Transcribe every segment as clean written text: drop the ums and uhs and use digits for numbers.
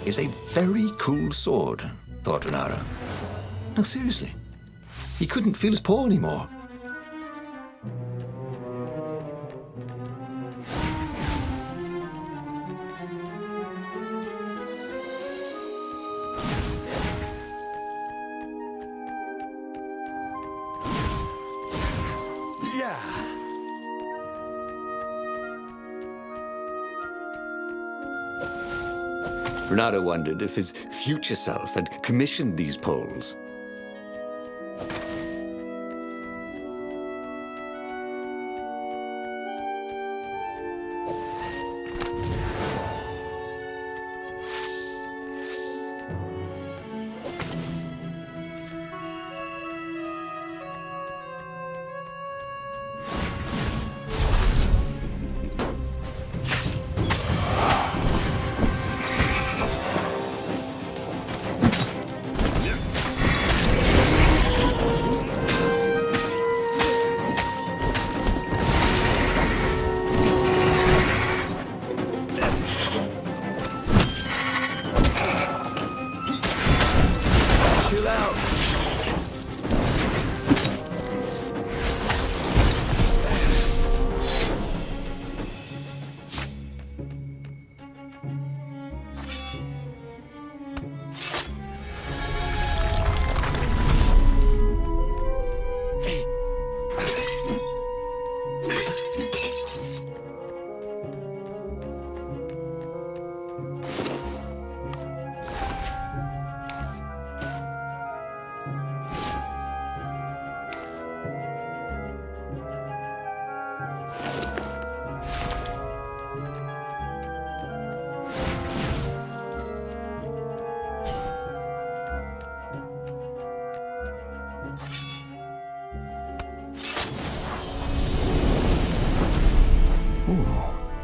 is a very cool sword, thought Renato. No, seriously. He couldn't feel his paw anymore. Renato wondered if his future self had commissioned these poles.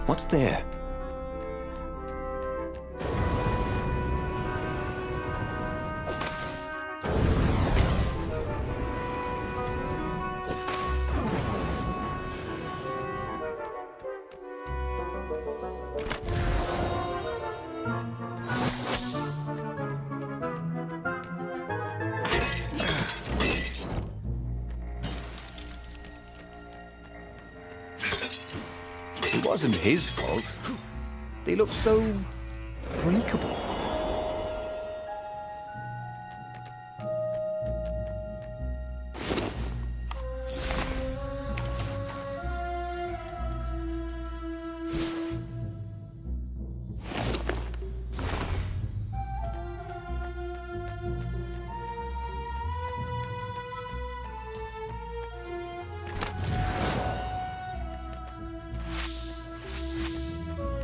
What's there? It wasn't his fault. They looked so breakable.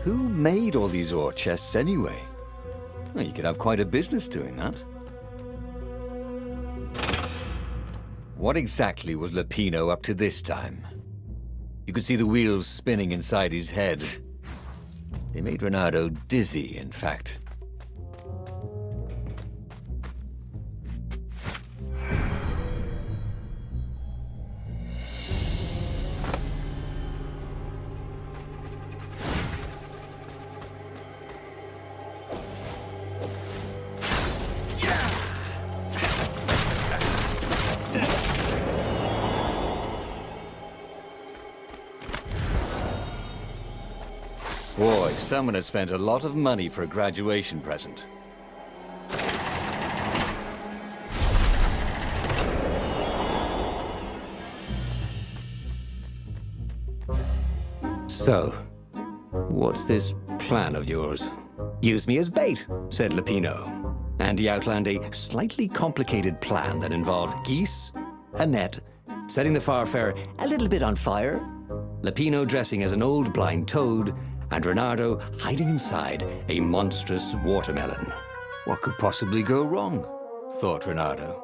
Who made all these ore chests anyway? Well, you could have quite a business doing that. What exactly was Lupino up to this time? You could see the wheels spinning inside his head. They made Renato dizzy, in fact. Boy, someone has spent a lot of money for a graduation present. So, what's this plan of yours? Use me as bait, said Lupino. And he outlined a slightly complicated plan that involved geese, a net, setting the Farfarer a little bit on fire, Lupino dressing as an old blind toad, and Renato hiding inside a monstrous watermelon. What could possibly go wrong? Thought Renato.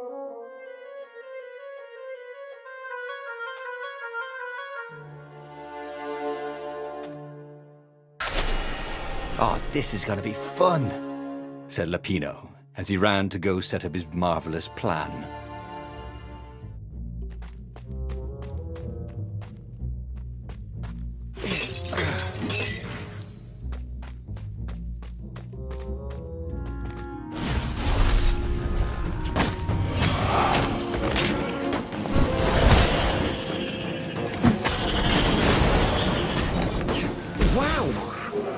Oh, this is gonna be fun, said Lupino, as he ran to go set up his marvelous plan.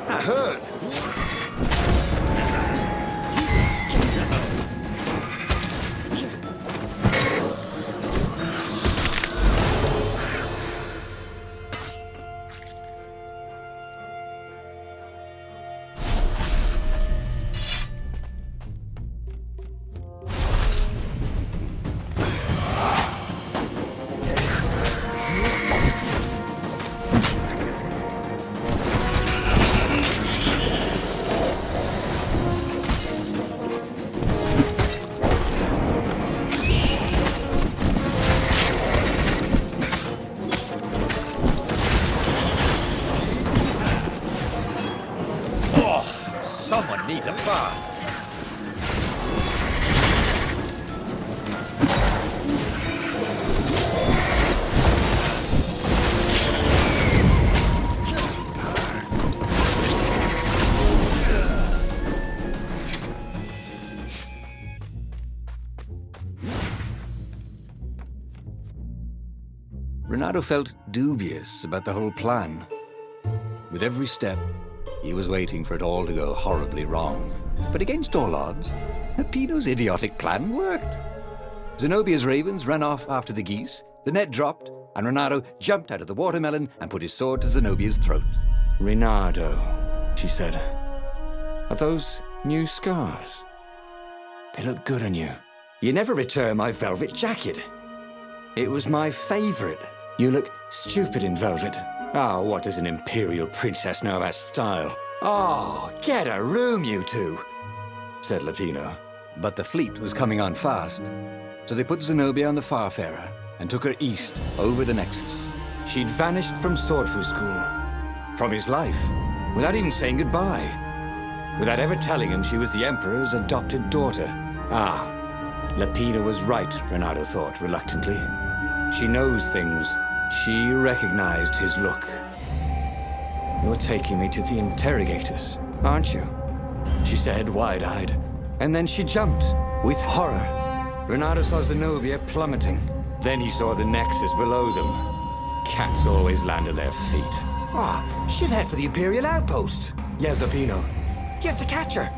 I heard. Someone needs a bath. Renato felt dubious about the whole plan. With every step, he was waiting for it all to go horribly wrong. But against all odds, Peppino's idiotic plan worked. Zenobia's ravens ran off after the geese, the net dropped, and Renato jumped out of the watermelon and put his sword to Zenobia's throat. "Renato," she said, "are those new scars? They look good on you. You never returned my velvet jacket. It was my favorite. You look stupid in velvet. Oh, what does an imperial princess know about style? Oh, get a room, you two," said Lupino. But the fleet was coming on fast, so they put Zenobia on the Farfarer and took her east over the Nexus. She'd vanished from Swordfu School, from his life, without even saying goodbye, without ever telling him she was the Emperor's adopted daughter. Ah, Lupino was right, Renato thought reluctantly. She knows things. She recognized his look. "You're taking me to the interrogators, aren't you?" she said, wide-eyed. And then she jumped, with horror. Renato saw Zenobia plummeting. Then he saw the Nexus below them. Cats always land on their feet. "Ah, she'll head for the Imperial outpost," yelled Lupino. "You have to catch her."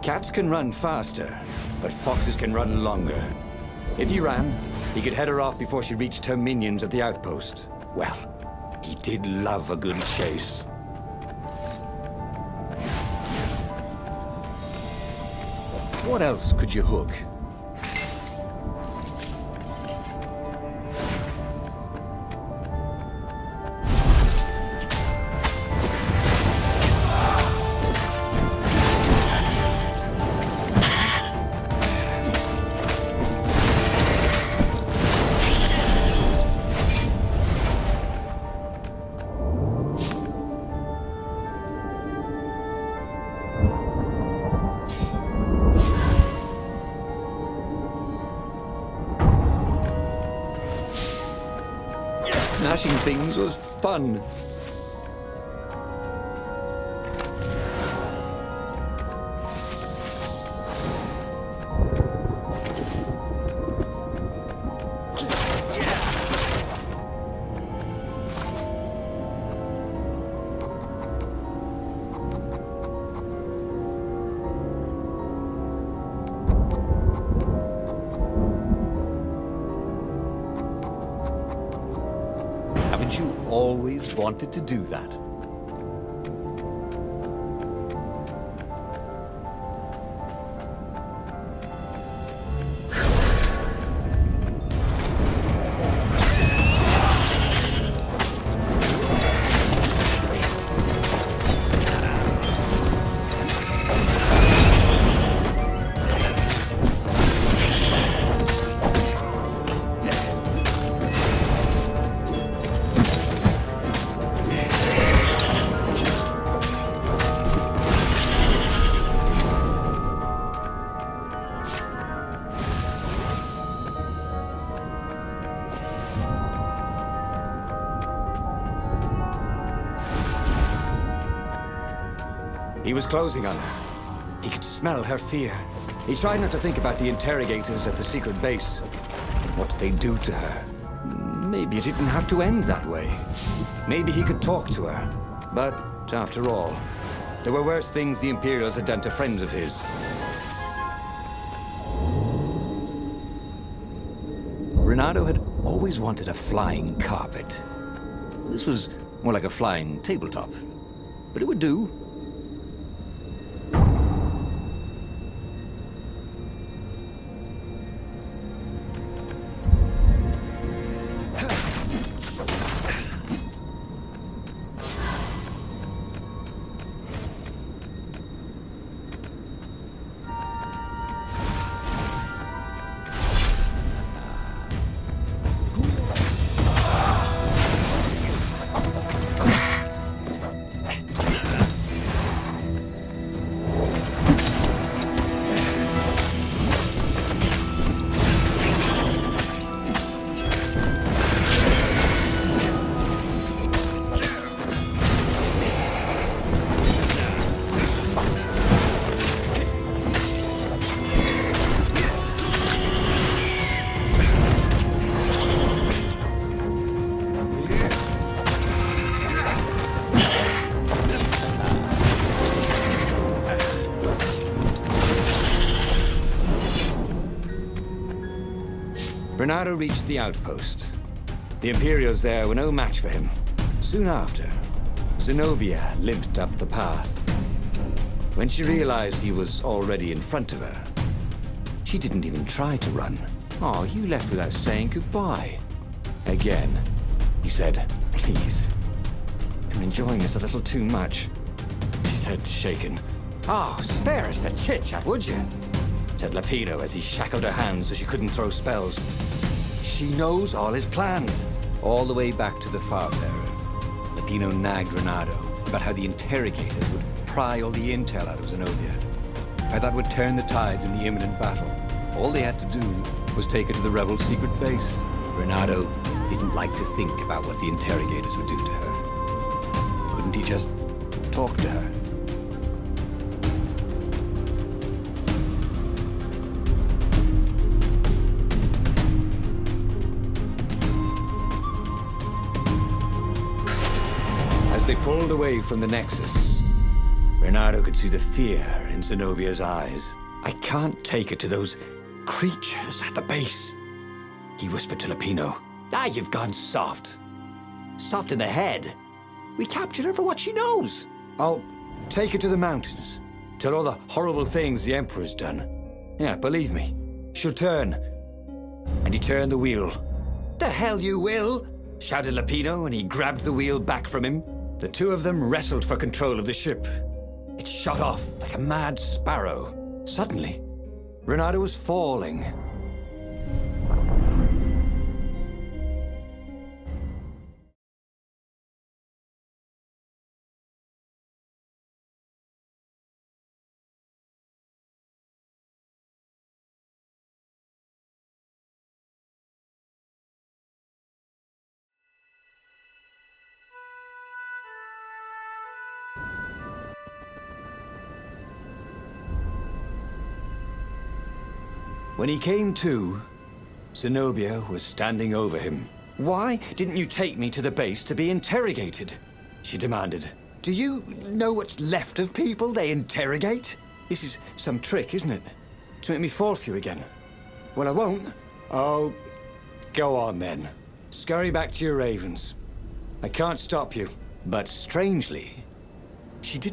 Cats can run faster, but foxes can run longer. If he ran, he could head her off before she reached her minions at the outpost. Well, he did love a good chase. What else could you hook? Smashing things was fun. You always wanted to do that. He was closing on her. He could smell her fear. He tried not to think about the interrogators at the secret base. What they'd do to her. Maybe it didn't have to end that way. Maybe he could talk to her. But, after all, there were worse things the Imperials had done to friends of his. Renato had always wanted a flying carpet. This was more like a flying tabletop. But it would do. Renato reached the outpost. The Imperials there were no match for him. Soon after, Zenobia limped up the path. When she realized he was already in front of her, she didn't even try to run. Oh, you left without saying goodbye. Again, he said, "Please, I'm enjoying this a little too much," she said, shaken. "Oh, spare us the chit-chat, would you?" said Lapino as he shackled her hands so she couldn't throw spells. She knows all his plans. All the way back to the Farfarer, Lapino nagged Renato about how the interrogators would pry all the intel out of Zenobia. How that would turn the tides in the imminent battle. All they had to do was take her to the rebel secret base. Renato didn't like to think about what the interrogators would do to her. Couldn't he just talk to her? As they pulled away from the Nexus, Renato could see the fear in Zenobia's eyes. "I can't take her to those creatures at the base," he whispered to Lapino. "Ah, you've gone soft. Soft in the head. We captured her for what she knows. I'll take her to the mountains. Tell all the horrible things the Emperor's done. Yeah, believe me, she'll turn." And he turned the wheel. "The hell you will!" shouted Lapino, and he grabbed the wheel back from him. The two of them wrestled for control of the ship. It shot off like a mad sparrow. Suddenly, Renato was falling. When he came to, Zenobia was standing over him. "Why didn't you take me to the base to be interrogated?" she demanded. "Do you know what's left of people they interrogate? This is some trick, isn't it? To make me fall for you again. Well, I won't." "Oh, go on then. Scurry back to your ravens. I can't stop you." But strangely, she didn't.